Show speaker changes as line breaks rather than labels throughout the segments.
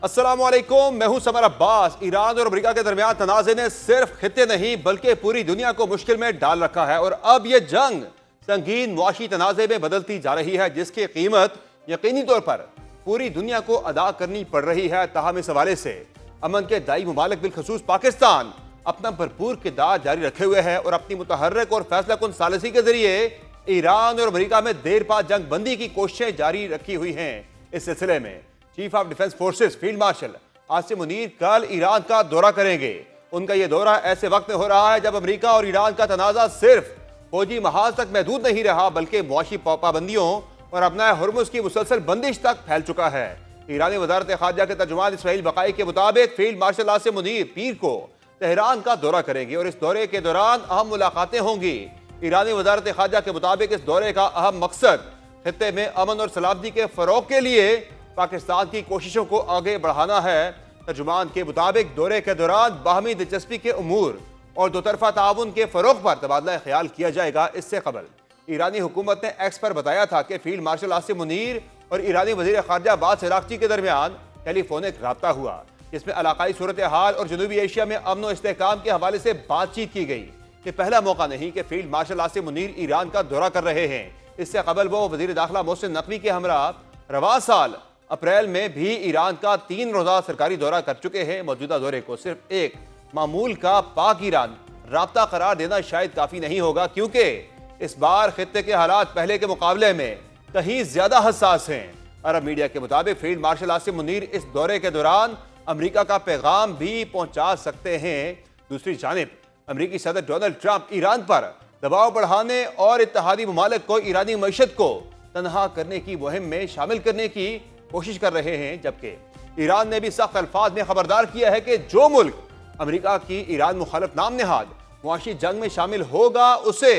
السلام علیکم، میں ہوں سمر عباس۔ ایران اور امریکہ کے درمیان تنازع نے صرف خطے نہیں بلکہ پوری دنیا کو مشکل میں ڈال رکھا ہے، اور اب یہ جنگ سنگین معاشی تنازع میں بدلتی جا رہی ہے جس کی قیمت یقینی طور پر پوری دنیا کو ادا کرنی پڑ رہی ہے۔ تاہم اس حوالے سے امن کے دائی ممالک بالخصوص پاکستان اپنا بھرپور کردار جاری رکھے ہوئے ہے اور اپنی متحرک اور فیصلہ کن ثالثی کے ذریعے ایران اور امریکہ میں دیر پا جنگ بندی کی کوششیں جاری رکھی ہوئی ہیں۔ اس سلسلے میں chief of defence forces field marshal Asim Munir کل ایران کا دورہ کریں گے۔ ان کا یہ دورہ ایسے وقت میں ہو رہا ہے جب امریکہ اور ایران کا تنازع صرف فوجی محاذ تک محدود نہیں رہا بلکہ معاشی پابندیوں اور اپنا ہرمز کی مسلسل بندش تک پھیل چکا ہے۔ ایرانی وزارت خارجہ کے ترجمان اسماعیل بقائی کے مطابق فیلڈ مارشل عاصم منیر پیر کو تہران کا دورہ کریں گے اور اس دورے کے دوران اہم ملاقاتیں ہوں گی۔ ایرانی وزارت خارجہ کے مطابق اس دورے کا اہم مقصد خطے میں امن اور سلامتی کے فروغ کے لیے پاکستان کی کوششوں کو آگے بڑھانا ہے۔ ترجمان کے مطابق دورے کے دوران باہمی دلچسپی کے امور اور دو طرفہ تعاون کے فروغ پر تبادلہ خیال کیا جائے گا۔ اس سے قبل ایرانی حکومت نے ایکس پر بتایا تھا کہ فیلڈ مارشل عاصم منیر اور ایرانی وزیر خارجہ عباس عراقچی کے درمیان ٹیلی فونک رابطہ ہوا، جس میں علاقائی صورتحال اور جنوبی ایشیا میں امن و استحکام کے حوالے سے بات چیت کی گئی۔ یہ پہلا موقع نہیں کہ فیلڈ مارشل عاصم منیر ایران کا دورہ کر رہے ہیں۔ اس سے قبل وہ وزیر داخلہ محسن نقوی کے ہمراہ رواں سال اپریل میں بھی ایران کا 3 روزہ سرکاری دورہ کر چکے ہیں۔ موجودہ دورے کو صرف ایک معمول کا پاک ایران رابطہ قرار دینا شاید کافی نہیں ہوگا، کیونکہ اس بار خطے کے حالات پہلے کے مقابلے میں کہیں زیادہ حساس ہیں۔ عرب میڈیا کے مطابق فیلڈ مارشل عاصم منیر اس دورے کے دوران امریکہ کا پیغام بھی پہنچا سکتے ہیں۔ دوسری جانب امریکی صدر ڈونلڈ ٹرمپ ایران پر دباؤ بڑھانے اور اتحادی ممالک کو ایرانی معیشت کو تنہا کرنے کی مہم میں شامل کرنے کی کوشش کر رہے ہیں، جبکہ ایران نے بھی سخت الفاظ میں خبردار کیا ہے کہ جو ملک امریکہ کی ایران مخالف نام نہاد معاشی جنگ میں شامل ہوگا اسے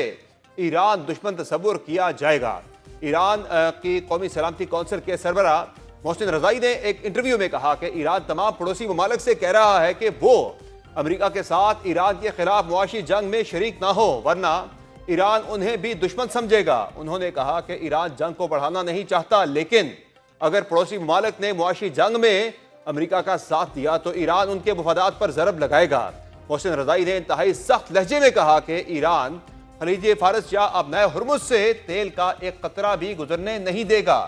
ایران دشمن تصور کیا جائے گا۔ ایران کی قومی سلامتی کونسل کے سربراہ محسن رضائی نے ایک انٹرویو میں کہا کہ ایران تمام پڑوسی ممالک سے کہہ رہا ہے کہ وہ امریکہ کے ساتھ ایران کے خلاف معاشی جنگ میں شریک نہ ہو ورنہ ایران انہیں بھی دشمن سمجھے گا۔ انہوں نے کہا کہ ایران جنگ کو بڑھانا نہیں چاہتا، لیکن اگر پڑوسی ممالک نے معاشی جنگ میں امریکہ کا ساتھ دیا تو ایران ان کے مفادات پر ضرب لگائے گا۔ محسن رضائی نے انتہائی سخت لہجے میں کہا کہ ایران خلیج فارس یا ابنائے ہرمز سے تیل کا ایک قطرہ بھی گزرنے نہیں دے گا۔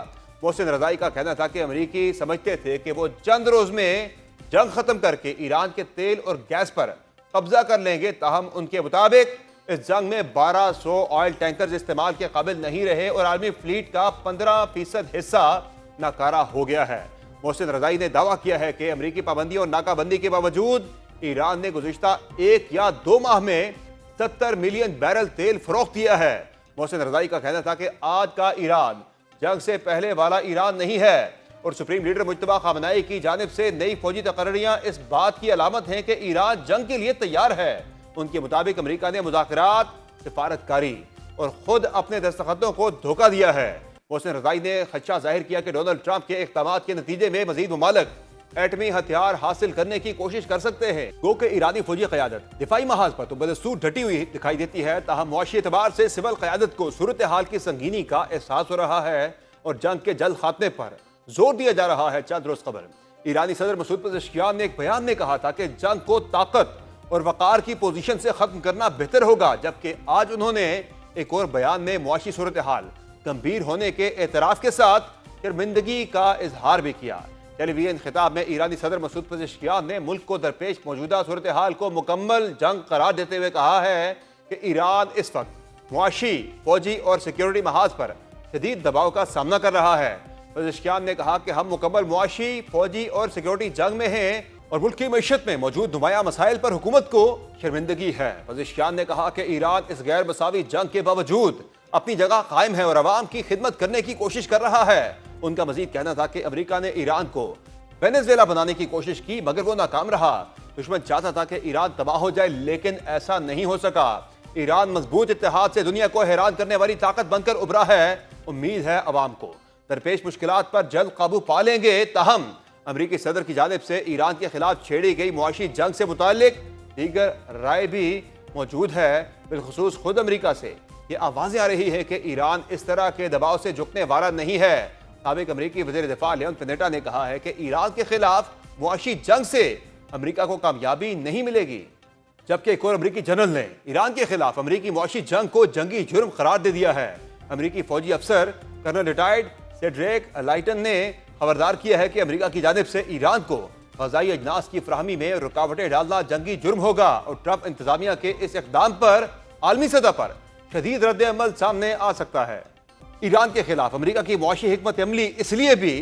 محسن رضائی کا کہنا تھا کہ امریکی سمجھتے تھے کہ وہ چند روز میں جنگ ختم کر کے ایران کے تیل اور گیس پر قبضہ کر لیں گے، تاہم ان کے مطابق اس جنگ میں 1200 آئل ٹینکرز استعمال کے قابل نہیں رہے اور عالمی فلیٹ کا 15% حصہ ناکارہ ہو گیا ہے۔ محسن رضائی نے دعویٰ کیا ہے کہ امریکی پابندیوں اور ناکہ بندی کے باوجود ایران نے گزشتہ 1 یا 2 ماہ میں 70 ملین بیرل تیل فروخت کیا ہے۔ محسن رضائی کا کہنا تھا کہ آج کا ایران جنگ سے پہلے والا ایران نہیں ہے اور سپریم لیڈر مجتبیٰ خامنہئی کی جانب سے نئی فوجی تقرریاں اس بات کی علامت ہیں کہ ایران جنگ کے لیے تیار ہے۔ ان کے مطابق امریکہ نے مذاکرات، سفارتکاری اور خود اپنے دستخطوں کو دھوکہ دیا ہے۔ محسن رضائی نے خدشہ ظاہر کیا کہ ڈونلڈ ٹرمپ کے اقدامات کے نتیجے میں مزید ممالک ایٹمی ہتھیار حاصل کرنے کی کوشش کر سکتے ہیں۔ گو کہ ایرانی فوجی قیادت دفاعی محاذ پر تو بدستور ڈٹی ہوئی دکھائی دیتی ہے، تاہم معاشی اعتبار سے سول قیادت کو صورتحال کی سنگینی کا احساس ہو رہا ہے اور جنگ کے جلد خاتمے پر زور دیا جا رہا ہے۔ چند روز قبل ایرانی صدر مسعود پزشکیان نے ایک بیان میں کہا تھا کہ جنگ کو طاقت اور وقار کی پوزیشن سے ختم کرنا بہتر ہوگا، جبکہ آج انہوں نے ایک اور بیان میں معاشی صورتحال گمبھیر ہونے کے اعتراف کے ساتھ شرمندگی کا اظہار بھی کیا۔ ٹیلی ویژن خطاب میں ایرانی صدر مسعود پزشکیان نے ملک کو درپیش موجودہ صورتحال کو مکمل جنگ قرار دیتے ہوئے کہا ہے کہ ایران اس وقت معاشی، فوجی اور سیکیورٹی محاذ پر شدید دباؤ کا سامنا کر رہا ہے۔ پزشکیان نے کہا کہ ہم مکمل معاشی، فوجی اور سیکیورٹی جنگ میں ہیں اور ملک کی معیشت میں موجود نمایاں مسائل پر حکومت کو شرمندگی ہے۔ پزشکیان نے کہا کہ ایران اس غیر مساوی جنگ کے باوجود اپنی جگہ قائم ہے اور عوام کی خدمت کرنے کی کوشش کر رہا ہے۔ ان کا مزید کہنا تھا کہ امریکہ نے ایران کو وینزویلا بنانے کی کوشش کی مگر وہ ناکام رہا۔ دشمن چاہتا تھا کہ ایران تباہ ہو جائے لیکن ایسا نہیں ہو سکا۔ ایران مضبوط اتحاد سے دنیا کو حیران کرنے والی طاقت بن کر ابھرا ہے۔ امید ہے عوام کو درپیش مشکلات پر جلد قابو پا لیں گے، تاہم امریکی صدر کی جانب سے ایران کے خلاف چھیڑی گئی معاشی جنگ سے متعلق دیگر رائے بھی موجود ہے۔ بالخصوص خود امریکہ سے یہ آوازیں آ رہی ہے کہ ایران اس طرح کے دباؤ سے جھکنے والا نہیں ہے۔ سابق امریکی وزیر دفاع لیون پینیٹا نے کہا ہے کہ ایران کے خلاف معاشی جنگ سے امریکہ کو کامیابی نہیں ملے گی۔ جبکہ ایک اور امریکی جنرل نے ایران کے خلاف امریکی معاشی جنگ کو جنگی جرم قرار دے دیا ہے۔ امریکی فوجی افسر کرنل ریٹائرڈ سیڈریک لائٹن نے خبردار کیا ہے کہ امریکہ کی جانب سے ایران کو غذائی اجناس کی فراہمی میں رکاوٹیں ڈالنا جنگی جرم ہوگا، اور ٹرمپ انتظامیہ کے اس اقدام پر عالمی سطح پر شدید رد عمل سامنے آ سکتا ہے۔ ایران کے خلاف امریکہ کی معاشی حکمت عملی اس لیے بھی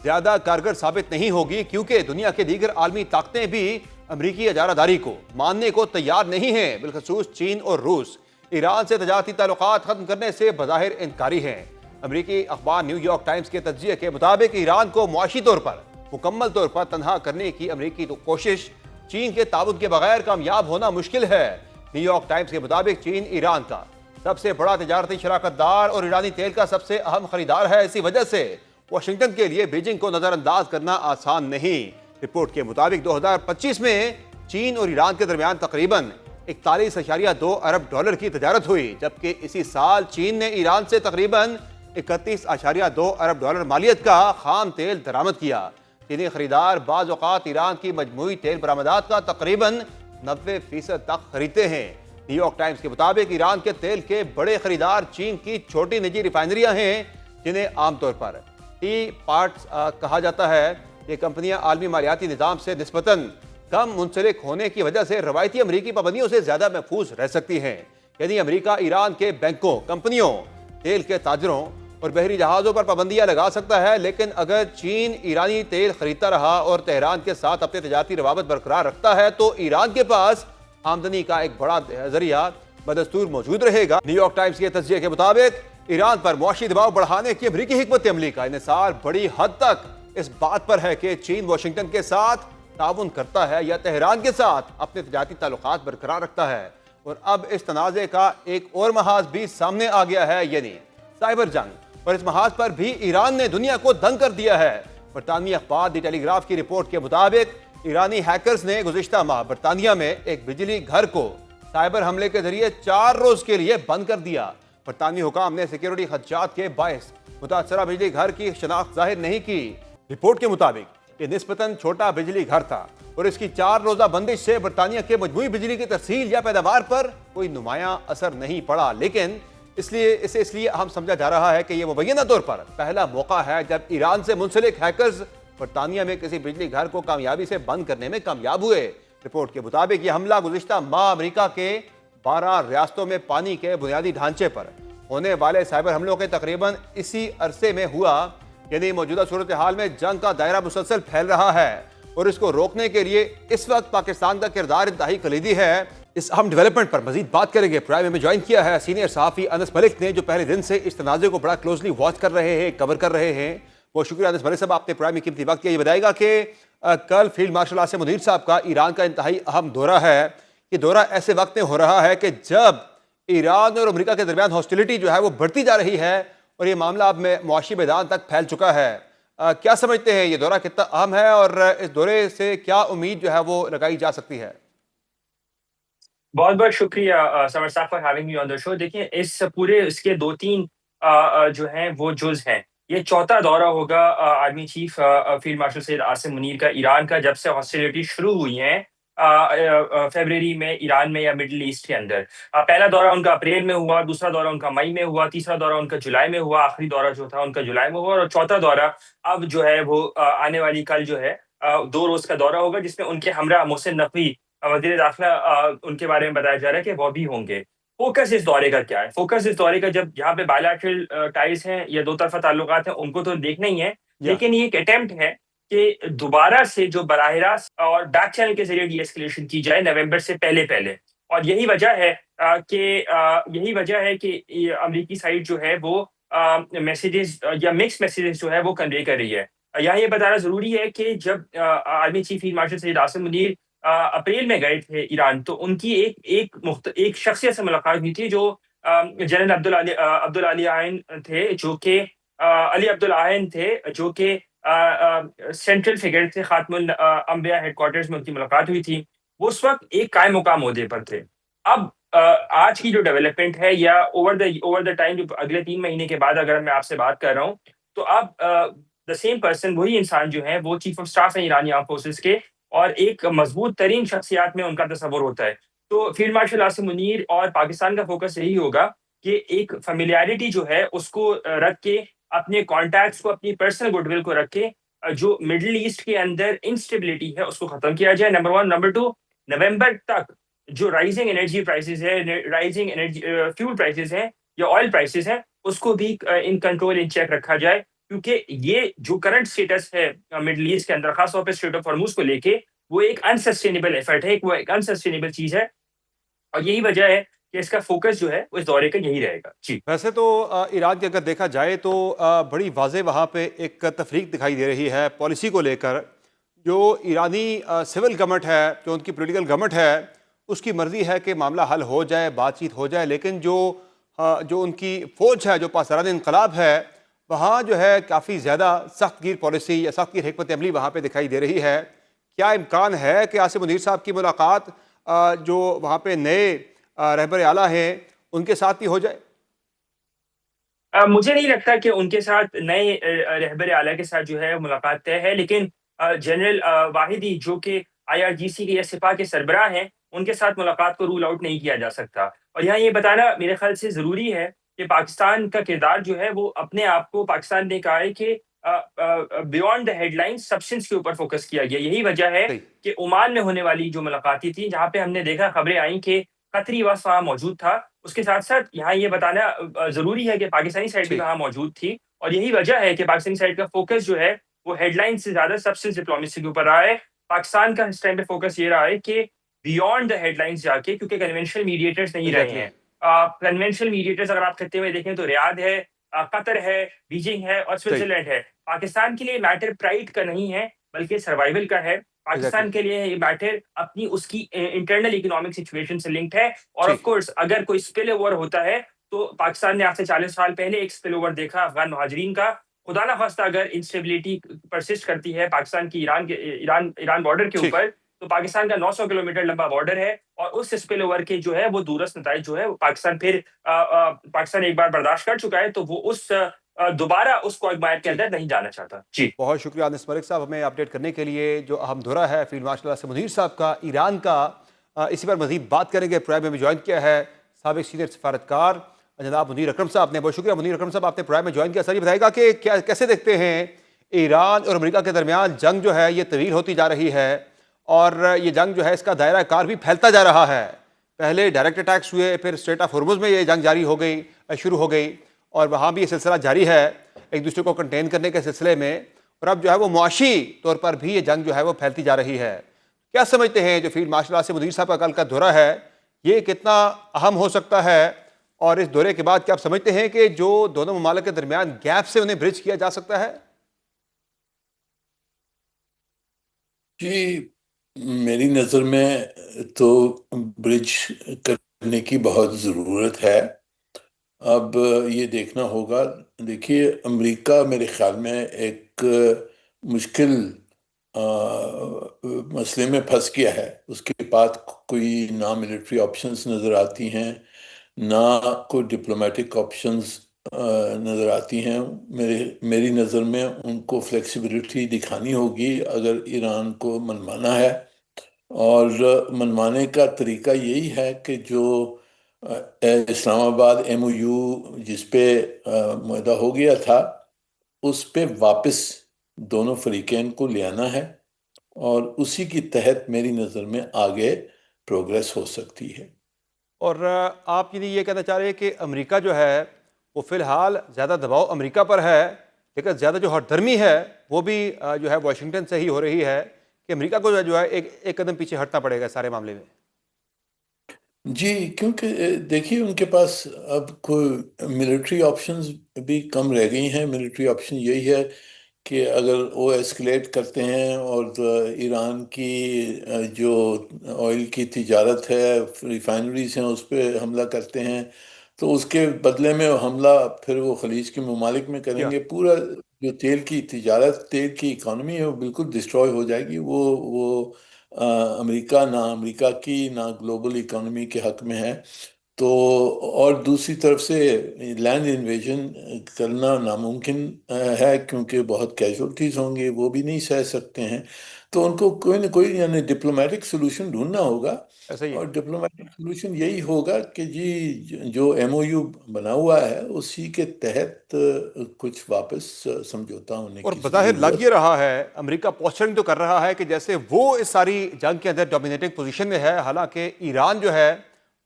زیادہ کارگر ثابت نہیں ہوگی کیونکہ دنیا کے دیگر عالمی طاقتیں بھی امریکی اجارہ داری کو ماننے کو تیار نہیں ہیں، بالخصوص چین اور روس ایران سے تجارتی تعلقات ختم کرنے سے بظاہر انکاری ہیں۔ امریکی اخبار نیو یارک ٹائمز کے تجزیے کے مطابق ایران کو معاشی طور پر مکمل طور پر تنہا کرنے کی امریکی کوشش چین کے تعاون کے بغیر کامیاب ہونا مشکل ہے۔ نیو یارک ٹائمز کے مطابق چین ایران کا سب سے بڑا تجارتی شراکت دار اور ایرانی تیل کا سب سے اہم خریدار ہے، اسی وجہ سے واشنگٹن کے لیے بیجنگ کو نظر انداز کرنا آسان نہیں۔ رپورٹ کے مطابق 2025 میں چین اور ایران کے درمیان تقریباً 41.2 ارب ڈالر کی تجارت ہوئی، جبکہ اسی سال چین نے ایران سے تقریباً 31.2 ارب ڈالر مالیت کا خام تیل درآمد کیا۔ چینی خریدار بعض اوقات ایران کی مجموعی تیل برآمدات کا تقریباً 90% تک خریدتے ہیں۔ نیو یارک ٹائمز کے مطابق ایران کے تیل کے بڑے خریدار چین کی چھوٹی نجی ریفائنریاں ہیں، جنہیں عام طور پر ٹی پارٹس کہا جاتا ہے۔ یہ کمپنیاں عالمی مالیاتی نظام سے نسبتاً کم منسلک ہونے کی وجہ سے روایتی امریکی پابندیوں سے زیادہ محفوظ رہ سکتی ہیں، یعنی امریکہ ایران کے بینکوں، کمپنیوں، تیل کے تاجروں اور بحری جہازوں پر پابندیاں لگا سکتا ہے، لیکن اگر چین ایرانی تیل خریدتا رہا اور تہران کے ساتھ اپنے تجارتی روابط برقرار رکھتا ہے تو ایران کے پاس آمدنی کا ایک بڑا ذریعہ بدستور موجود رہے گا۔ نیو یارک ٹائمز کے تجزیے کے مطابق ایران پر معاشی دباؤ بڑھانے کی امریکی حکمت عملی کا انحصار بڑی حد تک اس بات پر ہے کہ چین واشنگٹن کے ساتھ تعاون کرتا ہے یا تہران کے ساتھ اپنے تجارتی تعلقات برقرار رکھتا ہے۔ اور اب اس تنازع کا ایک اور محاذ بھی سامنے آ گیا ہے، یعنی سائبر جنگ، اور اس محاذ پر بھی ایران نے دنیا کو دنگ کر دیا ہے۔ برطانوی اخبار دی ٹیلی گراف کی رپورٹ کے مطابق ایرانی ہیکرز نے گزشتہ ماہ برطانیہ میں ایک بجلی گھر کو سائبر حملے کے ذریعے 4 روز کے لیے بند کر دیا۔ برطانوی حکام نے سیکیورٹی خدشات کے باعث متاثرہ بجلی گھر کی شناخت ظاہر نہیں کی۔ رپورٹ کے مطابق یہ نسبتاً چھوٹا بجلی گھر تھا اور اس کی 4 روزہ بندش سے برطانیہ کے مجموعی بجلی کی ترسیل یا پیداوار پر کوئی نمایاں اثر نہیں پڑا، لیکن اس لیے اہم سمجھا جا رہا ہے کہ یہ مبینہ طور پر پہلا موقع ہے جب ایران سے منسلک ہیکرز برطانیہ میں کسی بجلی گھر کو کامیابی سے بند کرنے میں کامیاب ہوئے۔ رپورٹ کے مطابق یہ حملہ گزشتہ ماہ امریکہ کے 12 ریاستوں میں پانی کے بنیادی ڈھانچے پر ہونے والے سائبر حملوں کے تقریباً اسی عرصے میں ہوا، یعنی موجودہ صورتحال میں جنگ کا دائرہ مسلسل پھیل رہا ہے اور اس کو روکنے کے لیے اس وقت پاکستان کا کردار انتہائی کلیدی ہے۔ اس اہم ڈیولپمنٹ پر مزید بات کریں گے۔ پرائم میں جوائن کیا ہے سینئر صحافی انس ملک نے، جو پہلے دن سے اس تنازع کو بڑا کلوزلی واچ کر رہے ہیں، کور کر رہے ہیں۔ بہت شکریہ انس ملک صاحب، آپ نے پرائم میں قیمتی وقت کیا۔ یہ بتائے گا کہ کل فیلڈ مارشل عاصم منیر صاحب کا ایران کا انتہائی اہم دورہ ہے، یہ دورہ ایسے وقت میں ہو رہا ہے کہ جب ایران اور امریکہ کے درمیان ہاسٹیلٹی جو ہے وہ بڑھتی جا رہی ہے اور یہ معاملہ اب میں معاشی میدان تک پھیل چکا ہے۔ کیا سمجھتے ہیں یہ دورہ کتنا اہم ہے اور اس دورے سے کیا امید جو ہے وہ لگائی جا سکتی ہے؟
بہت بہت شکریہ سمر صاحب فار ہیونگ می آن دا شو۔ دیکھیں اس کے 2-3 جو ہیں وہ جز ہیں۔ یہ چوتھا دورہ ہوگا army chief field marshal Syed Asim Munir کا ایران کا، جب سے ہاسٹیلٹی شروع ہوئی ہیں فیبرری میں ایران میں یا مڈل ایسٹ کے اندر۔ پہلا دورہ ان کا اپریل میں ہوا، دوسرا دورہ ان کا مئی میں ہوا، تیسرا دورہ ان کا جولائی میں ہوا، آخری دورہ جو تھا ان کا جولائی میں ہوا، اور چوتھا دورہ اب جو ہے وہ آنے والی کل جو ہے 2 روز کا دورہ ہوگا، جس میں ان کے ہمراہ محسن نقوی وزیر داخلہ ان کے بارے میں بتایا جا رہا ہے کہ وہ بھی ہوں گے۔ فوکس اس دورے کا کیا ہے؟ فوکس اس دورے کا، جب یہاں پہ بائیلیٹرل ٹائز ہیں یا 2 طرفہ تعلقات ہیں، ان کو تو دیکھنا ہی ہے، لیکن یہ ایک اٹیمپٹ ہے کہ دوبارہ سے جو براہ راست اور بیک چینل کے ذریعے ڈی ایسکیلیشن کی جائے نومبر سے پہلے، اور یہی وجہ ہے کہ امریکی سائڈ جو ہے وہ میسیجز یا مکس میسیجز جو ہے وہ کنوے کر رہی ہے۔ یہاں یہ بتانا ضروری ہے کہ جب army chief field marshal Syed Asim Munir April میں گئے تھے ایران، تو ان کی ایک شخصیت سے ملاقات ہوئی تھی جو جنرل عبدالعلی عین تھے، جو کہ علی عبدالعین تھے، جو کہ سینٹرل فگر تھے خاتم الانبیاء ہیڈ کوارٹرز میں ان کی ملاقات ہوئی تھی۔ وہ اس وقت ایک قائم مقام عہدے پر تھے۔ اب آج کی جو ڈیولپمنٹ ہے یا اوور دا ٹائم، جو اگلے 3 مہینے کے بعد اگر میں آپ سے بات کر رہا ہوں، تو اب دا سیم پرسن، وہی انسان جو ہے وہ چیف آف اسٹاف ہیں ایرانی آرم فورسز کے، اور ایک مضبوط ترین شخصیات میں ان کا تصور ہوتا ہے۔ تو فیلڈ مارشل عاصم منیر اور پاکستان کا فوکس یہی ہوگا کہ ایک فیملیارٹی جو ہے اس کو رکھ کے، اپنے کانٹیکٹس کو، اپنی پرسنل گڈ ول کو رکھ کے، جو مڈل ایسٹ کے اندر انسٹیبلٹی ہے اس کو ختم کیا جائے، نمبر ون۔ نمبر ٹو، نومبر تک جو رائزنگ انرجی پرائسز ہے، رائزنگ انرجی فیول پرائسز ہیں یا آئل پرائسز ہیں، اس کو بھی ان کنٹرول، ان چیک رکھا جائے، کیونکہ یہ جو کرنٹ سٹیٹس ہے مڈل ایسٹ کے اندر، خاص طور پہ اسٹریٹ آف ہارموز کو لے کے، وہ ایک انسسٹینیبل ایفرٹ ہے، وہ ایک انسسٹینیبل چیز ہے، اور یہی وجہ ہے کہ اس کا فوکس جو ہے وہ اس دورے کا یہی رہے گا۔ جی
ویسے تو ایران کی اگر دیکھا جائے تو بڑی واضح وہاں پہ ایک تفریق دکھائی دے رہی ہے پالیسی کو لے کر۔ جو ایرانی سول گورنمنٹ ہے، جو ان کی پولیٹیکل گورنمنٹ ہے، اس کی مرضی ہے کہ معاملہ حل ہو جائے، بات چیت ہو جائے، لیکن جو ان کی فوج ہے، جو پاسداران انقلاب ہے، وہاں جو ہے کافی زیادہ سخت گیر پالیسی یا سخت گیر حکمت عملی وہاں پہ دکھائی دے رہی ہے۔ کیا امکان ہے کہ عاصم منیر صاحب کی ملاقات جو وہاں پہ نئے رہبر اعلیٰ ہیں ان کے ساتھ ہی ہو جائے؟
مجھے نہیں لگتا کہ ان کے ساتھ نئے رہبر اعلیٰ کے ساتھ جو ہے ملاقات طے ہے، لیکن جنرل واحدی جو کہ IRGC کے یا سپاہ کے سربراہ ہیں، ان کے ساتھ ملاقات کو رول آؤٹ نہیں کیا جا سکتا۔ اور یہاں یہ بتانا میرے خیال سے ضروری ہے کہ پاکستان کا کردار جو ہے وہ اپنے آپ کو، پاکستان نے کہا ہے کہ beyond the headline substance کے اوپر فوکس کیا گیا۔ یہی وجہ ہے
صحیح،
کہ عمان میں ہونے والی جو ملاقاتی تھی، جہاں پہ ہم نے دیکھا خبریں آئیں کہ قطری وفد وہاں موجود تھا، اس کے ساتھ ساتھ یہاں یہ بتانا ضروری ہے کہ پاکستانی سائڈ بھی
ٹھیک،
وہاں موجود تھی، اور یہی وجہ ہے کہ پاکستانی سائڈ کا فوکس جو ہے وہ ہیڈ لائن سے زیادہ سبسٹنس ڈپلومیسی کے اوپر رہا ہے۔ پاکستان کا اس ٹائم پہ فوکس یہ رہا ہے کہ بیونڈ دا ہیڈ لائنس جا کے، کیونکہ کنونشنل میڈیٹرز نہیں رہے
ایگزیکٹلی،
ہیں۔ کنونشنل میڈیٹرز اگر آپ خطے میں دیکھیں تو ریاض ہے، قطر ہے، بیجنگ ہے اور
صحیح،
سوئٹزرلینڈ ہے۔ پاکستان کے لیے میٹر پرائڈ کا نہیں ہے بلکہ سروائیول کا ہے۔
ایگزیکٹلی،
پاکستان کے لیے یہ میٹر اپنی اس کی انٹرنل اکنامک سچویشن سے لنکڈ ہے، اور آف
ٹھیک،
کورس اگر کوئی اسپل اوور ہوتا ہے تو پاکستان نے آج سے 40 سال پہلے ایک اسپل اوور دیکھا افغان مہاجرین کا۔ خدا نہ خواستہ اگر انسٹیبلٹی پرسسٹ کرتی ہے پاکستان کی ایران بارڈر کے
ٹھیک۔
اوپر، تو پاکستان کا 900 کلومیٹر لمبا بارڈر ہے، اور اس اسپل اوور کے جو ہے وہ دورست نتائج جو ہے وہ پاکستان ایک بار برداشت کر چکا ہے، تو وہ دوبارہ اس کوگمائر کے
جی،
اندر نہیں جانا چاہتا۔ جی
بہت شکریہ انس ملک صاحب ہمیں اپڈیٹ کرنے کے لیے۔ جو اہم دورہ ہے فیلڈ مارشل عاصم منیر صاحب کا ایران کا، اسی پر مزید بات کریں گے۔ پروگرام میں جوائن کیا ہے سابق سینئر سفارتکار جناب منیر اکرم صاحب نے۔ بہت شکریہ منیر اکرم صاحب، آپ نے پروگرام میں جوائن کیا۔ سر یہ بتائے گا کہ کیسے دیکھتے ہیں ایران اور امریکہ کے درمیان جنگ جو ہے یہ طویل ہوتی جا رہی ہے، اور یہ جنگ جو ہے اس کا دائرہ کار بھی پھیلتا جا رہا ہے۔ پہلے ڈائریکٹ اٹیکس ہوئے، پھر اسٹریٹ آف ہرمز میں یہ جنگ جاری ہو گئی، شروع ہو گئی، اور وہاں بھی یہ سلسلہ جاری ہے ایک دوسرے کو کنٹین کرنے کے سلسلے میں، اور اب جو ہے وہ معاشی طور پر بھی یہ جنگ جو ہے وہ پھیلتی جا رہی ہے۔ کیا سمجھتے ہیں جو فیلڈ مارشل عاصم منیر صاحب کا کل کا دورہ ہے یہ کتنا اہم ہو سکتا ہے، اور اس دورے کے بعد کیا آپ سمجھتے ہیں کہ جو دونوں ممالک کے درمیان گیپ سے انہیں برج کیا جا سکتا ہے؟
جی، میری نظر میں تو برج کرنے کی بہت ضرورت ہے۔ اب یہ دیکھنا ہوگا، دیکھیے امریکہ میرے خیال میں ایک مشکل مسئلے میں پھنس گیا ہے۔ اس کے پاس کوئی نہ ملٹری آپشنز نظر آتی ہیں، نہ کوئی ڈپلومیٹک آپشنز نظر آتی ہیں۔ میری نظر میں ان کو فلیکسیبلٹی دکھانی ہوگی اگر ایران کو منوانا ہے، اور منوانے کا طریقہ یہی ہے کہ جو اسلام آباد MOU جس پہ معاہدہ ہو گیا تھا اس پہ واپس دونوں فریقین کو لے آنا ہے، اور اسی کی تحت میری نظر میں آگے پروگریس ہو سکتی ہے۔
اور آپ یہ کہنا چاہ رہے ہیں کہ امریکہ جو ہے وہ فی الحال زیادہ دباؤ امریکہ پر ہے، لیکن زیادہ جو ہٹ دھرمی ہے وہ بھی جو ہے واشنگٹن سے ہی ہو رہی ہے، کہ امریکہ کو جو ہے ایک قدم پیچھے ہٹنا پڑے گا سارے معاملے میں؟
جی، کیونکہ دیکھیے ان کے پاس اب کوئی ملٹری آپشنز بھی کم رہ گئی ہیں۔ ملٹری آپشن یہی ہے کہ اگر وہ ایسکلیٹ کرتے ہیں اور ایران کی جو آئل کی تجارت ہے، ریفائنریز ہیں، اس پہ حملہ کرتے ہیں، تو اس کے بدلے میں حملہ پھر وہ خلیج کے ممالک میں کریں
یا
گے، پورا جو تیل کی تجارت، تیل کی اکانومی ہے وہ بالکل ڈسٹروائے ہو جائے گی۔ وہ امریکہ نہ امریکہ کی نہ گلوبل اکانومی کے حق میں ہے۔ تو اور دوسری طرف سے لینڈ انویژن کرنا ناممکن ہے، کیونکہ بہت کیجولٹیز ہوں گے، وہ بھی نہیں سہ سکتے ہیں۔ تو ان کو کوئی نہ کوئی یعنی ڈپلومیٹک سولوشن ڈھونڈنا ہوگا،
ایسا ہی ہے۔
اور ڈپلومیٹک سولوشن یہی ہوگا کہ جی جو ایم او یو بنا ہوا ہے اسی کے تحت کچھ واپس سمجھوتا ہونے
اور
کی
بظاہر لگ
ضرورت۔
یہ رہا ہے، امریکہ پوسچرنگ تو کر رہا ہے کہ جیسے وہ اس ساری جنگ کے اندر ڈومینیٹنگ پوزیشن میں ہے، حالانکہ ایران جو ہے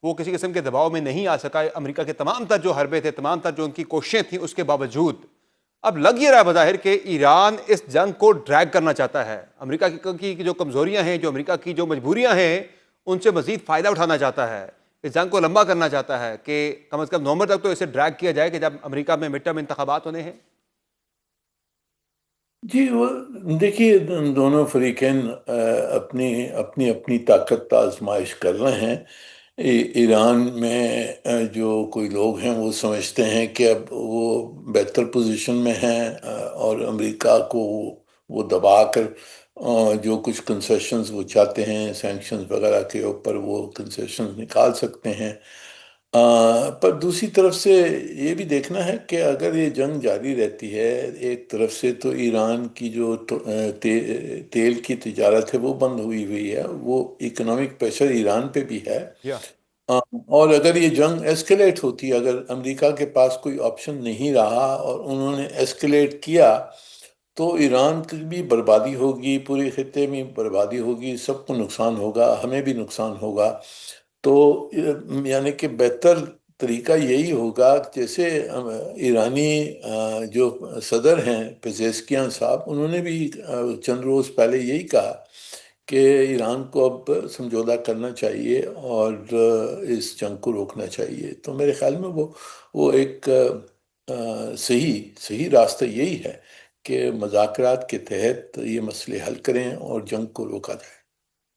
وہ کسی قسم کے دباؤ میں نہیں آ سکا، امریکہ کے تمام تر جو حربے تھے، تمام تر جو ان کی کوششیں تھیں، اس کے باوجود اب لگ یہ رہا ہے بظاہر کہ ایران اس جنگ کو ڈریگ کرنا چاہتا ہے، امریکہ کی جو کمزوریاں ہیں، جو امریکہ کی جو مجبوریاں ہیں، ان سے مزید فائدہ اٹھانا چاہتا ہے، اس جنگ کو لمبا کرنا چاہتا ہے کہ کم از کم نومبر تک تو اسے ڈریگ کیا جائے کہ جب امریکہ میں مڈ ٹرم انتخابات ہونے ہیں۔
جی وہ دیکھیے، دونوں فریقین اپنی اپنی اپنی طاقت کا آزمائش کر رہے ہیں۔ ایران میں جو کوئی لوگ ہیں وہ سمجھتے ہیں کہ اب وہ بہتر پوزیشن میں ہیں، اور امریکہ کو وہ دبا کر جو کچھ کنسیشنز وہ چاہتے ہیں سینکشنز وغیرہ کے اوپر، وہ کنسیشنز نکال سکتے ہیں۔ پر دوسری طرف سے یہ بھی دیکھنا ہے کہ اگر یہ جنگ جاری رہتی ہے، ایک طرف سے تو ایران کی جو تیل کی تجارت ہے وہ بند ہوئی ہے، وہ اکنامک پریشر ایران پہ بھی ہے۔
یا
اور اگر یہ جنگ ایسکلیٹ ہوتی، اگر امریکہ کے پاس کوئی آپشن نہیں رہا اور انہوں نے ایسکلیٹ کیا، تو ایران کی بھی بربادی ہوگی، پورے خطے میں بربادی ہوگی، سب کو نقصان ہوگا، ہمیں بھی نقصان ہوگا۔ تو یعنی کہ بہتر طریقہ یہی ہوگا، جیسے ایرانی جو صدر ہیں پزیشکیان صاحب، انہوں نے بھی چند روز پہلے یہی کہا کہ ایران کو اب سمجھوتا کرنا چاہیے اور اس جنگ کو روکنا چاہیے۔ تو میرے خیال میں وہ ایک صحیح راستہ یہی ہے کہ مذاکرات کے تحت یہ مسئلے حل کریں اور جنگ کو روکا جائے۔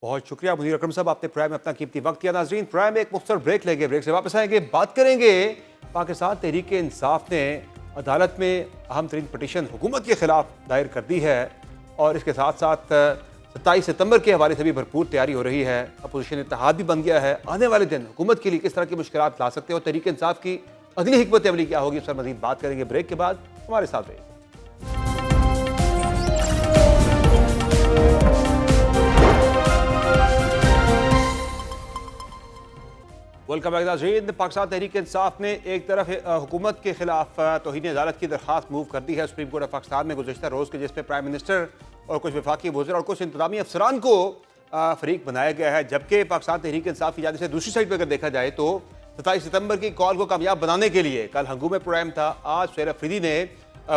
بہت شکریہ منیر اکرم صاحب، آپ نے پرائم میں اپنا قیمتی وقت دیا۔ ناظرین، پرائم میں ایک مختصر بریک لیں گے، بریک سے واپس آئیں گے، بات کریں گے پاکستان تحریک انصاف نے عدالت میں اہم ترین پٹیشن حکومت کے خلاف دائر کر دی ہے، اور اس کے ساتھ ساتھ 27 ستمبر کے حوالے سے بھی بھرپور تیاری ہو رہی ہے، اپوزیشن اتحاد بھی بن گیا ہے۔ آنے والے دن حکومت کے لیے کس طرح کی مشکلات لا سکتے ہیں اور تحریک انصاف کی اگلی حکمت عملی کیا ہوگی، اس پر مزید بات کریں گے بریک کے بعد۔ ہمارے ساتھ رہیے۔ ویلکم بیک ناظرین۔ پاکستان تحریک انصاف نے ایک طرف حکومت کے خلاف توہین عدالت کی درخواست موو کر دی ہے سپریم کورٹ آف پاکستان میں گزشتہ روز کے، جس پہ پرائم منسٹر اور کچھ وفاقی وزراء اور کچھ انتظامی افسران کو فریق بنایا گیا ہے، جبکہ پاکستان تحریک انصاف کی جانب سے دوسری سائڈ پہ اگر دیکھا جائے تو 27 ستمبر کی کال کو کامیاب بنانے کے لیے کل ہنگو میں پرائم تھا، آج سہیل افریدی نے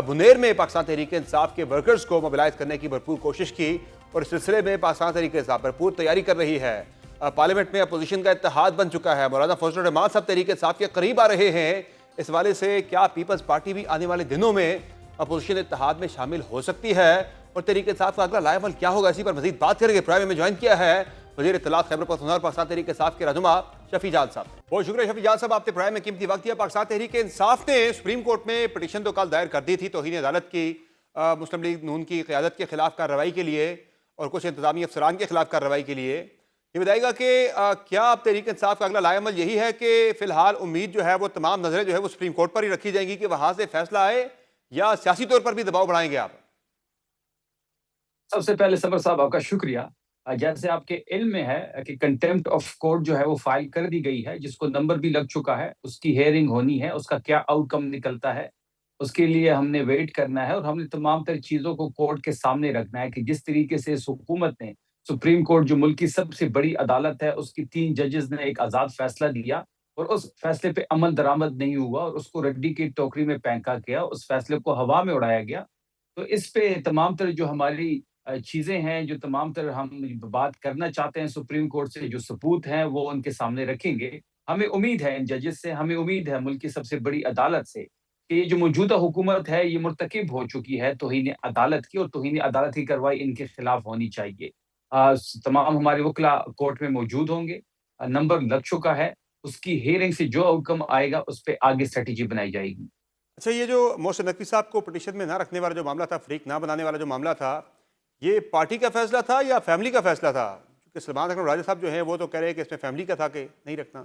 بنیر میں پاکستان تحریک انصاف کے ورکرز کو موبلائز کرنے کی بھرپور کوشش کی، اور اس سلسلے میں پاکستان تحریک انصاف بھرپور تیاری کر رہی ہے۔ پارلیمنٹ میں اپوزیشن کا اتحاد بن چکا ہے، مولانا فضل الرحمان صاحب تحریک انصاف کے قریب آ رہے ہیں۔ اس حوالے سے کیا پیپلز پارٹی بھی آنے والے دنوں میں اپوزیشن اتحاد میں شامل ہو سکتی ہے، اور تحریک انصاف کا اگلا لائحہ عمل کیا ہوگا، اسی پر مزید بات کریں گے۔ پرائم میں جوائن کیا ہے وزیر اطلاعات خیبر پختونخوا اور پاکستان تحریک انصاف کے رہنما شفیع جان صاحب۔ بہت شکریہ شفیع جان صاحب، آپ نے پرائم میں قیمتی وقت دیا۔ پاکستان تحریک انصاف نے سپریم کورٹ میں پٹیشن تو کل دائر کر دی تھی توہین عدالت کی، مسلم لیگ نون کی قیادت کے خلاف کارروائی کے لیے اور کچھ انتظامی افسران کے خلاف کارروائی کے لیے۔ یہ بتائے گا کہ کیا اب تحریک انصاف کا اگلا لائحہ عمل یہی ہے کہ فی الحال امید جو ہے وہ تمام نظریں جو ہے وہ سپریم کورٹ پر ہی رکھی جائیں گی کہ وہاں سے فیصلہ آئے، یا سیاسی طور پر بھی دباؤ بڑھائیں گے آپ؟
سب سے پہلے صبر صاحب آپ کا شکریہ۔ جیسے آپ کے علم میں ہے کہ کنٹیمپٹ آف کورٹ جو ہے وہ فائل کر دی گئی ہے، جس کو نمبر بھی لگ چکا ہے، اس کی ہیئرنگ ہونی ہے، اس کا کیا آؤٹ کم نکلتا ہے اس کے لیے ہم نے ویٹ کرنا ہے، اور ہم نے تمام تر چیزوں کو کورٹ کے سامنے رکھنا ہے کہ جس طریقے سے اس حکومت نے سپریم کورٹ جو ملک کی سب سے بڑی عدالت ہے، اس کی 3 ججز نے ایک آزاد فیصلہ دیا اور اس فیصلے پہ عمل درآمد نہیں ہوا اور اس کو رڈی کی ٹوکری میں پھینکا گیا، اس فیصلے کو ہوا میں اڑایا گیا۔ تو اس پہ تمام تر جو ہماری چیزیں ہیں، جو تمام تر ہم بات کرنا چاہتے ہیں سپریم کورٹ سے، جو ثبوت ہیں وہ ان کے سامنے رکھیں گے۔ ہمیں امید ہے ان ججز سے، ہمیں امید ہے ملک کی سب سے بڑی عدالت سے کہ یہ جو موجودہ حکومت ہے یہ مرتکب ہو چکی ہے توہین عدالت کی، اور توہین عدالت کی کارروائی ان کے خلاف ہونی چاہیے۔ تمام ہمارے وکلا کورٹ میں موجود ہوں گے، نمبر لگ چکا ہے، اس کی ہیئرنگ سے جو آؤٹ کم آئے گا اس پہ آگے اسٹریٹجی بنائی جائے گی۔
اچھا، یہ جو محسن نقوی صاحب کو پٹیشن میں نہ رکھنے والا جو معاملہ تھا، فریق نہ بنانے والا جو معاملہ تھا، یہ پارٹی کا فیصلہ تھا یا فیملی کا فیصلہ تھا؟ کیونکہ سلمان اکرم راجہ صاحب جو ہیں وہ تو کہہ رہے ہیں کہ اس میں فیملی کا تھا کہ نہیں رکھنا۔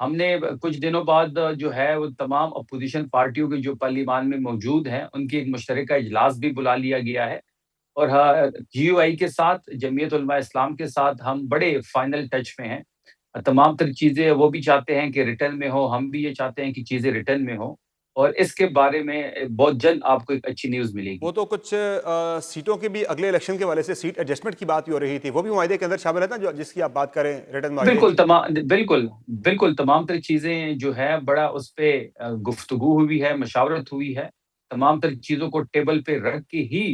ہم نے کچھ دنوں بعد جو ہے وہ تمام اپوزیشن پارٹیوں کے جو پارلیمان میں موجود ہیں ان کی ایک مشترکہ اجلاس بھی بلا لیا گیا ہے، اور جی یو آئی کے ساتھ، جمعیت علماء اسلام کے ساتھ ہم بڑے فائنل ٹچ میں ہیں۔ تمام تر چیزیں وہ بھی چاہتے ہیں کہ ریٹرن میں ہو، ہم بھی یہ چاہتے ہیں کہ چیزیں ریٹرن میں ہوں، اور اس کے بارے میں بہت جلد آپ کو ایک اچھی نیوز ملے گی۔
وہ تو کچھ سیٹوں کی بھی اگلے الیکشن کے والے سے سیٹ ایڈجسٹمنٹ کی بات بھی ہو رہی تھی، وہ بھی معاہدے کے اندر شامل ہے نا، جو جس کی آپ بات کریں ریٹرن معاہدے کی؟
بالکل تمام تر چیزیں جو ہے بڑا اس پہ گفتگو ہوئی ہے، مشاورت ہوئی ہے، تمام تر چیزوں کو ٹیبل پہ رکھ کے ہی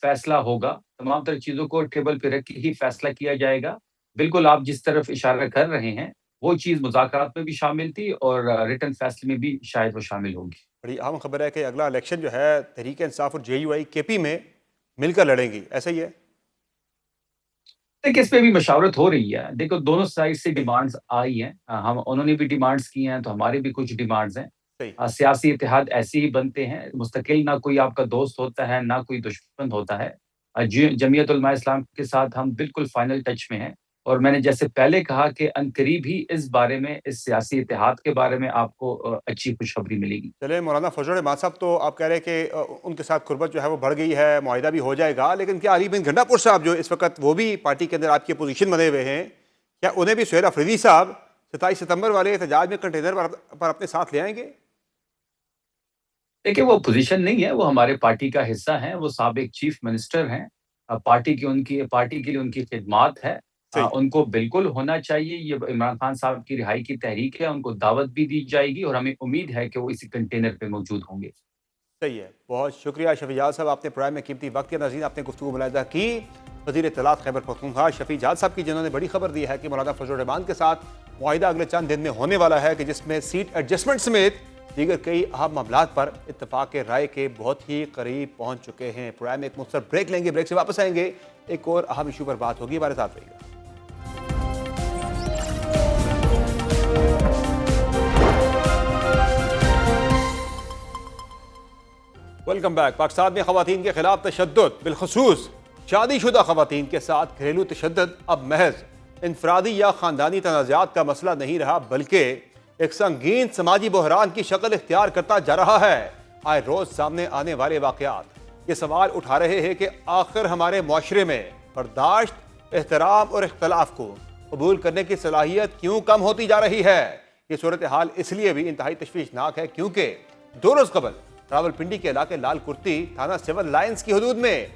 فیصلہ ہوگا، تمام تر چیزوں کو ٹیبل پہ رکھ کے ہی فیصلہ کیا جائے گا۔ بالکل آپ جس طرف اشارہ کر رہے ہیں وہ چیز مذاکرات میں بھی شامل تھی، اور ریٹرن فیصلے میں بھی شاید وہ شامل ہوگی۔
بڑی اہم خبر ہے کہ اگلا الیکشن جو ہے تحریک انصاف اور جے یو آئی کے پی میں مل کر لڑیں گی، ایسا ہی ہے؟
دیکھیں اس پہ بھی مشاورت ہو رہی ہے، دیکھو دونوں سائڈ سے ڈیمانڈز آئی ہیں، انہوں نے بھی ڈیمانڈز کی ہیں تو ہمارے بھی کچھ ڈیمانڈز ہیں۔
صحیح۔
سیاسی اتحاد ایسے ہی بنتے ہیں، مستقل نہ کوئی آپ کا دوست ہوتا ہے نہ کوئی دشمن ہوتا ہے۔ جمعیت علماء اسلام کے ساتھ ہم بالکل فائنل ٹچ میں ہیں، اور میں نے جیسے پہلے کہا کہ عنقریب ہی اس بارے میں، اس سیاسی اتحاد کے بارے میں آپ کو اچھی خوشخبری ملے گی۔
چلے مولانا فضل الرحمان صاحب، تو آپ کہہ رہے ہیں کہ ان کے ساتھ قربت جو ہے وہ بڑھ گئی ہے، معاہدہ بھی ہو جائے گا، لیکن کیا علی بن گھنٹا پور صاحب جو اس وقت وہ بھی پارٹی کے اندر آپ کی اپوزیشن بنے ہوئے ہیں، کیا انہیں بھی سہیل افریدی صاحب 27 ستمبر والے احتجاج میں کنٹینر پر اپنے ساتھ لے آئیں گے؟
دیکھیں وہ پوزیشن نہیں ہے، وہ ہمارے پارٹی کا حصہ ہیں، وہ سابق چیف منسٹر ہیں، پارٹی کے لیے ان کی خدمات ہے،
صحیح۔
ان کو بالکل ہونا چاہیے۔ یہ عمران خان صاحب کی رہائی کی تحریک ہے، ان کو دعوت بھی دی جائے گی، اور ہمیں امید ہے کہ وہ اسی کنٹینر پہ موجود ہوں گے۔
صحیح ہے، بہت شکریہ شفیع جہاد صاحب، آپ نے پروگرام میں قیمتی وقت کے ناظرین آپ نے گفتگو ملاحظہ کی وزیر اطلاعات خیبر پختونخوا شفیع جہاد صاحب کی، جنہوں نے بڑی خبر دی ہے کہ مولانا فضل الرحمان کے ساتھ معاہدہ اگلے چند دن میں ہونے والا ہے، کہ جس میں سیٹ ایڈجسٹمنٹ سمیت دیگر کئی اہم معاملات پر اتفاق رائے کے بہت ہی قریب پہنچ چکے ہیں۔ پروگرام میں ایک مختصر بریک لیں گے، بریک سے واپس آئیں گے، ایک اور اہم ایشو پر بات ہوگی، ہمارے ساتھ رہیے گا۔ Welcome back. پاکستان میں خواتین کے خلاف تشدد، بالخصوص شادی شدہ خواتین کے ساتھ گھریلو تشدد اب محض انفرادی یا خاندانی تنازعات کا مسئلہ نہیں رہا، بلکہ ایک سنگین سماجی بحران کی شکل اختیار کرتا جا رہا ہے۔ آئے روز سامنے آنے والے واقعات یہ سوال اٹھا رہے ہیں کہ آخر ہمارے معاشرے میں برداشت، احترام اور اختلاف کو قبول کرنے کی صلاحیت کیوں کم ہوتی جا رہی ہے؟ یہ صورتحال اس لیے بھی انتہائی تشویشناک ہے کیونکہ 2 روز قبل راولپنڈی کے علاقے لال کرتی تھانہ سول لائنز کی حدود میں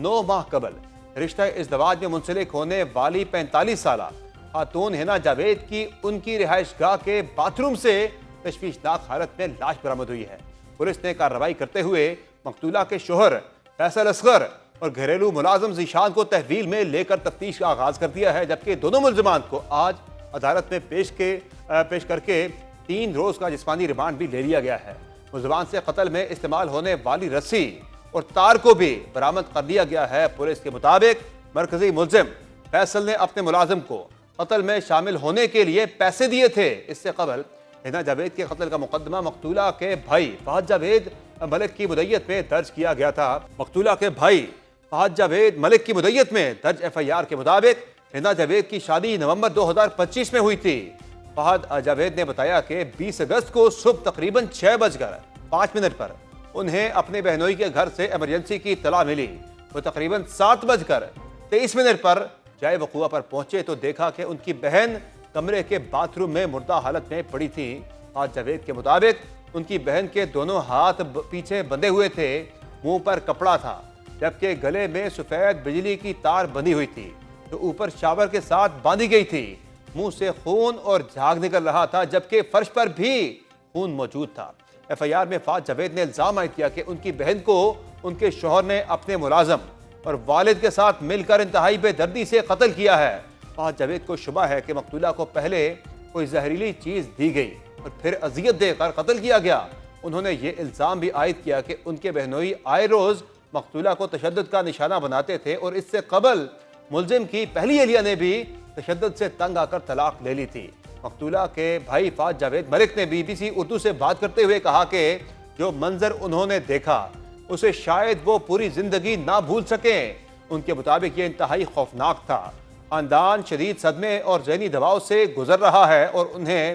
9 ماہ قبل رشتہ ازدواج میں منسلک ہونے والی 45 سالہ خاتون ہنا جاوید کی ان کی رہائش گاہ کے باتھ روم سے تشویشناک حالت میں لاش برآمد ہوئی ہے۔ پولیس نے کارروائی کرتے ہوئے مقتولہ کے شوہر فیصل اصغر اور گھریلو ملازم ذیشان کو تحویل میں لے کر تفتیش کا آغاز کر دیا ہے، جبکہ دونوں ملزمان کو آج عدالت میں پیش کر کے 3 روز کا جسمانی ریمانڈ بھی لے لیا گیا ہے۔ ملزمان سے قتل میں استعمال ہونے والی رسی اور تار کو بھی برآمد کر لیا گیا ہے۔ پولیس کے مطابق مرکزی ملزم فیصل نے اپنے ملازم کو قتل میں شامل ہونے کے لیے پیسے دیے تھے۔ اس سے قبل ہنا جاوید کے قتل کا مقدمہ مقتولہ کے بھائی فہد جاوید ملک کی مدعیت میں درج کیا گیا تھا۔ مقتولہ کے بھائی فہد جاوید ملک کی مدعیت میں درج FIR کے مطابق ہنا جاوید کی شادی نومبر 2025 میں ہوئی تھی۔ فہد جاوید نے بتایا کہ 20 اگست کو صبح تقریباً 6:05 پر انہیں اپنے بہنوئی کے گھر سے ایمرجنسی کی اطلاع ملی۔ وہ تقریباً 7:23 پر جائے وقوع پر پہنچے تو دیکھا کہ ان کی بہن کمرے کے باتھ روم میں مردہ حالت میں پڑی تھی۔ فہد جاوید کے مطابق ان کی بہن کے دونوں ہاتھ پیچھے بندھے ہوئے تھے، منہ پر کپڑا تھا، جبکہ گلے میں سفید بجلی کی تار بندھی ہوئی تھی جو اوپر شاور کے ساتھ باندھی گئی تھی۔ منہ سے خون اور جھاگ نکل رہا تھا، جبکہ فرش پر بھی خون موجود تھا۔ FIR میں فہد جاوید نے الزام عائد کیا کہ ان کی بہن کو ان کے شوہر نے اپنے ملازم اور والد کے ساتھ مل کر انتہائی بے دردی سے قتل کیا ہے۔ فہد جاوید کو شبہ ہے کہ مقتولہ کو پہلے کوئی زہریلی چیز دی گئی اور پھر اذیت دے کر قتل کیا گیا۔ انہوں نے یہ الزام بھی عائد کیا کہ ان کے بہنوئی آئے روز مقتولہ کو تشدد کا نشانہ بناتے تھے، اور اس سے قبل ملزم کی پہلی اہلیہ نے بھی تشدد سے تنگ آ کر طلاق لے لی تھی۔ مقتولہ کے بھائی فہد جاوید ملک نے BBC اردو سے بات کرتے ہوئے کہا کہ جو منظر انہوں نے دیکھا اسے شاید وہ پوری زندگی نہ بھول سکیں۔ ان کے مطابق یہ انتہائی خوفناک تھا۔ خاندان شدید صدمے اور ذہنی دباؤ سے گزر رہا ہے اور انہیں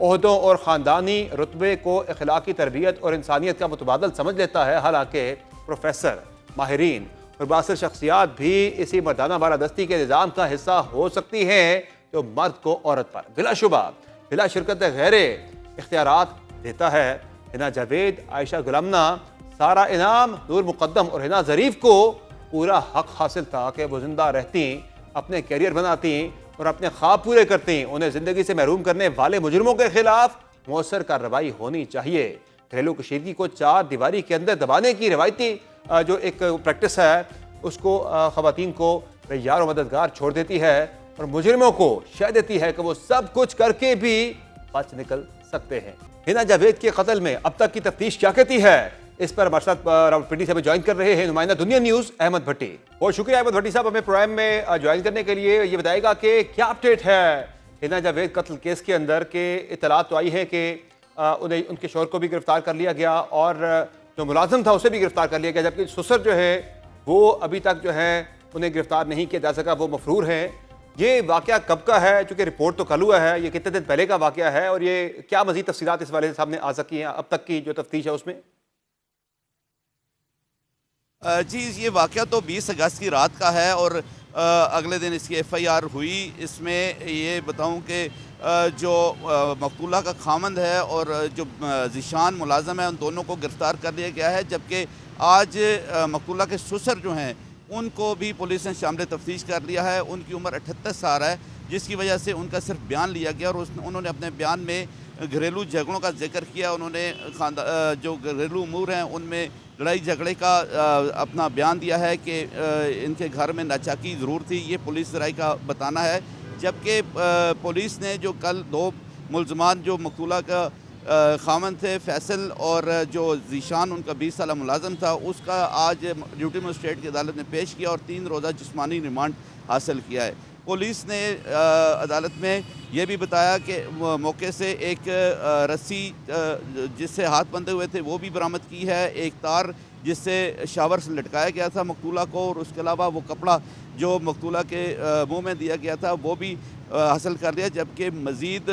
عہدوں اور خاندانی رتبے کو اخلاقی تربیت اور انسانیت کا متبادل سمجھ لیتا ہے، حالانکہ پروفیسر، ماہرین اور بااثر شخصیات بھی اسی مردانہ بالادستی کے نظام کا حصہ ہو سکتی ہیں جو مرد کو عورت پر بلا شبہ بلا شرکت غیر اختیارات دیتا ہے۔ ہنا جاوید، عائشہ غلامنہ، سارا انعام، نور مقدم اور ہنا ظریف کو پورا حق حاصل تھا کہ وہ زندہ رہتی، اپنے کیریئر بناتی اور اپنے خواب پورے کرتی۔ انہیں زندگی سے محروم کرنے والے مجرموں کے خلاف مؤثر کارروائی ہونی چاہیے۔ گھریلو کشیدگی کو چار دیواری کے اندر دبانے کی روایتی جو ایک پریکٹس ہے، اس کو خواتین کو بے یار و مددگار چھوڑ دیتی ہے اور مجرموں کو شہ دیتی ہے کہ وہ سب کچھ کر کے بھی بچ نکل سکتے ہیں۔ ہنا جاوید کے قتل میں اب تک کی تفتیش کیا کہتی ہے؟ اس پر ہمارے ساتھ راولپنڈی سے جوائن کر رہے ہیں نمائندہ دنیا نیوز احمد بھٹی۔ بہت شکریہ احمد بھٹی صاحب ہمیں پروگرام میں جوائن کرنے کے لیے۔ یہ بتائے گا کہ کیا اپڈیٹ ہے ہنا جاوید قتل کیس کے اندر، کہ اطلاعات تو آئی ہے کہ ان کے شوہر کو بھی گرفتار کر لیا گیا اور جو ملازم تھا اسے بھی گرفتار کر لیا گیا، جبکہ سسر جو ہے وہ ابھی تک جو ہے انہیں گرفتار نہیں کیا جا سکا، وہ مفرور ہیں۔ یہ واقعہ کب کا ہے؟ چونکہ رپورٹ تو کل ہوا ہے، یہ کتنے دن پہلے کا واقعہ ہے اور یہ کیا مزید تفصیلات اس والے سے سامنے آ سکی ہیں اب تک کی جو تفتیش ہے اس میں؟
جی، یہ واقعہ تو 20 اگست کی رات کا ہے اور اگلے دن اس کی ایف آئی آر ہوئی۔ اس میں یہ بتاؤں کہ جو مقتولہ کا خامند ہے اور جو ذیشان ملازم ہے، ان دونوں کو گرفتار کر لیا گیا ہے، جبکہ آج مقتولہ کے سسر جو ہیں ان کو بھی پولیس نے شامل تفتیش کر لیا ہے۔ ان کی عمر 38 سال ہے، جس کی وجہ سے ان کا صرف بیان لیا گیا اور انہوں نے اپنے بیان میں گھریلو جھگڑوں کا ذکر کیا۔ انہوں نے جو گھریلو امور ہیں ان میں لڑائی جھگڑے کا اپنا بیان دیا ہے کہ ان کے گھر میں ناچاکی ضرور تھی، یہ پولیس ذرائع کا بتانا ہے۔ جبکہ پولیس نے جو کل 2 ملزمان جو مقتولہ کا خامند تھے فیصل اور جو ذیشان ان کا 20 سالہ ملازم تھا، اس کا آج ڈیوٹی مجسٹریٹ کی عدالت میں پیش کیا اور 3 روزہ جسمانی ریمانڈ حاصل کیا ہے۔ پولیس نے عدالت میں یہ بھی بتایا کہ موقع سے ایک رسی جس سے ہاتھ بندھے ہوئے تھے وہ بھی برآمد کی ہے، ایک تار جس سے شاور سے لٹکایا گیا تھا مقتولہ کو، اور اس کے علاوہ وہ کپڑا جو مقتولہ کے منہ میں دیا گیا تھا وہ بھی حاصل کر لیا، جبکہ مزید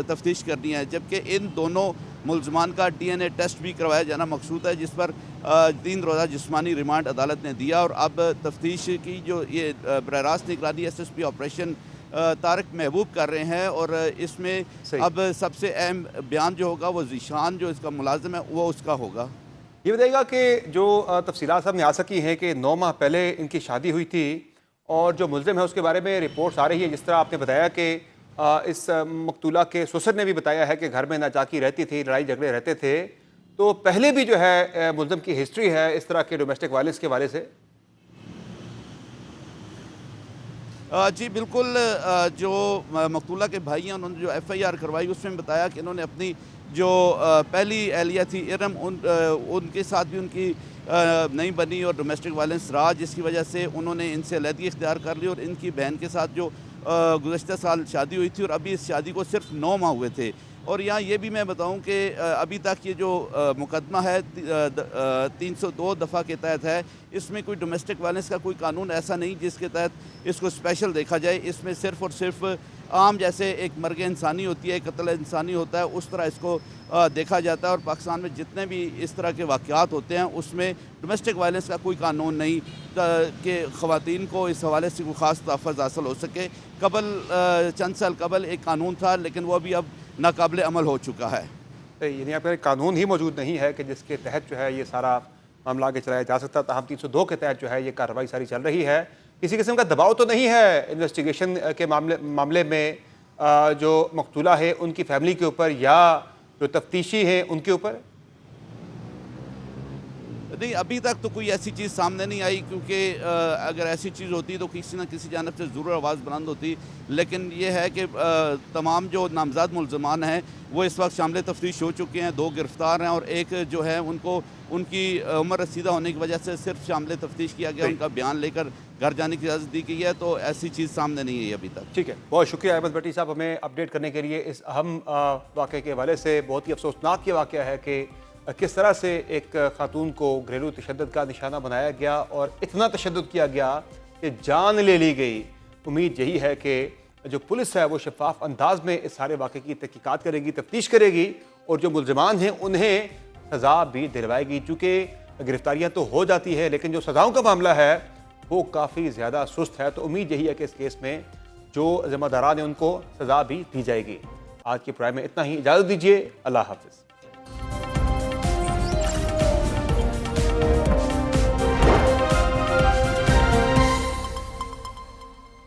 تفتیش کرنی ہے۔ جبکہ ان دونوں ملزمان کا ڈی این اے ٹیسٹ بھی کروایا جانا مقصود ہے، جس پر 3 روزہ جسمانی ریمانڈ عدالت نے دیا، اور اب تفتیش کی جو یہ براہ راست نگرانی S S P operation Tariq محبوب کر رہے ہیں، اور اس میں اب سب سے اہم بیان جو ہوگا وہ ذیشان جو اس کا ملازم ہے وہ اس کا ہوگا۔
یہ بتائے گا کہ جو تفصیلات سامنے آ سکی ہیں کہ 9 ماہ پہلے ان کی شادی ہوئی تھی اور جو ملزم ہے اس کے بارے میں رپورٹس آ رہی ہے، جس طرح آپ نے بتایا کہ اس مقتولہ کے سسر نے بھی بتایا ہے کہ گھر میں ناچاکی رہتی تھی، لڑائی جھگڑے رہتے تھے، تو پہلے بھی جو ہے ملزم کی ہسٹری ہے اس طرح کے ڈومیسٹک وائلنس کے حوالے سے؟
جی بالکل، جو مقتولہ کے بھائی ہیں انہوں نے جو ایف آئی آر کروائی اس میں بتایا کہ انہوں نے اپنی جو پہلی اہلیہ تھی ارم، ان کے ساتھ بھی ان کی نہیں بنی اور ڈومیسٹک وائلنس رہا، جس کی وجہ سے انہوں نے ان سے علیحدگی اختیار کر لی، اور ان کی بہن کے ساتھ جو گزشتہ سال شادی ہوئی تھی اور ابھی اس شادی کو صرف 9 ماہ ہوئے تھے۔ اور یہاں یہ بھی میں بتاؤں کہ ابھی تک یہ جو مقدمہ ہے 302 دفعہ کے تحت ہے، اس میں کوئی ڈومیسٹک وائلنس کا کوئی قانون ایسا نہیں جس کے تحت اس کو اسپیشل دیکھا جائے۔ اس میں صرف اور صرف عام جیسے ایک مرگ انسانی ہوتی ہے، قتل انسانی ہوتا ہے، اس طرح اس کو دیکھا جاتا ہے، اور پاکستان میں جتنے بھی اس طرح کے واقعات ہوتے ہیں اس میں ڈومیسٹک وائلنس کا کوئی قانون نہیں کہ خواتین کو اس حوالے سے کوئی خاص تحفظ حاصل ہو سکے۔ چند سال قبل ایک قانون تھا لیکن وہ بھی اب ناقابل عمل ہو چکا ہے۔
یعنی یہاں پر قانون ہی موجود نہیں ہے کہ جس کے تحت جو ہے یہ سارا معاملہ آگے چلایا جا سکتا، تاہم 302 کے تحت جو ہے یہ کارروائی ساری چل رہی ہے۔ کسی قسم کا دباؤ تو نہیں ہے انویسٹیگیشن کے معاملے میں جو مقتولہ ہے ان کی فیملی کے اوپر یا جو تفتیشی ہیں ان کے اوپر؟
نہیں، ابھی تک تو کوئی ایسی چیز سامنے نہیں آئی، کیونکہ اگر ایسی چیز ہوتی تو کسی نہ کسی جانب سے ضرور آواز بلند ہوتی، لیکن یہ ہے کہ تمام جو نامزد ملزمان ہیں وہ اس وقت شامل تفتیش ہو چکے ہیں، 2 گرفتار ہیں اور ایک جو ہے ان کی عمر رسیدہ ہونے کی وجہ سے صرف شامل تفتیش کیا گیا، ان کا بیان لے کر گھر جانے کی اجازت دی گئی ہے، تو ایسی چیز سامنے نہیں ہے ابھی تک۔
ٹھیک ہے، بہت شکریہ احمد بھٹی صاحب ہمیں اپڈیٹ کرنے کے لیے۔ اس اہم واقعے کے حوالے سے بہت ہی افسوسناک یہ واقعہ ہے کہ کس طرح سے ایک خاتون کو گھریلو تشدد کا نشانہ بنایا گیا اور اتنا تشدد کیا گیا کہ جان لے لی گئی۔ امید یہی ہے کہ جو پولیس ہے وہ شفاف انداز میں اس سارے واقعے کی تحقیقات کرے گی، تفتیش کرے گی اور جو ملزمان ہیں انہیں سزا بھی دلوائے گی، چونکہ گرفتاریاں تو ہو جاتی ہے لیکن جو سزاؤں کا معاملہ ہے وہ کافی زیادہ سست ہے۔ تو امید یہی ہے کہ اس کیس میں جو ذمہ داران ہیں ان کو سزا بھی دی جائے گی۔ آج کے پرائم میں اتنا ہی، اجازت دیجیے، اللہ حافظ۔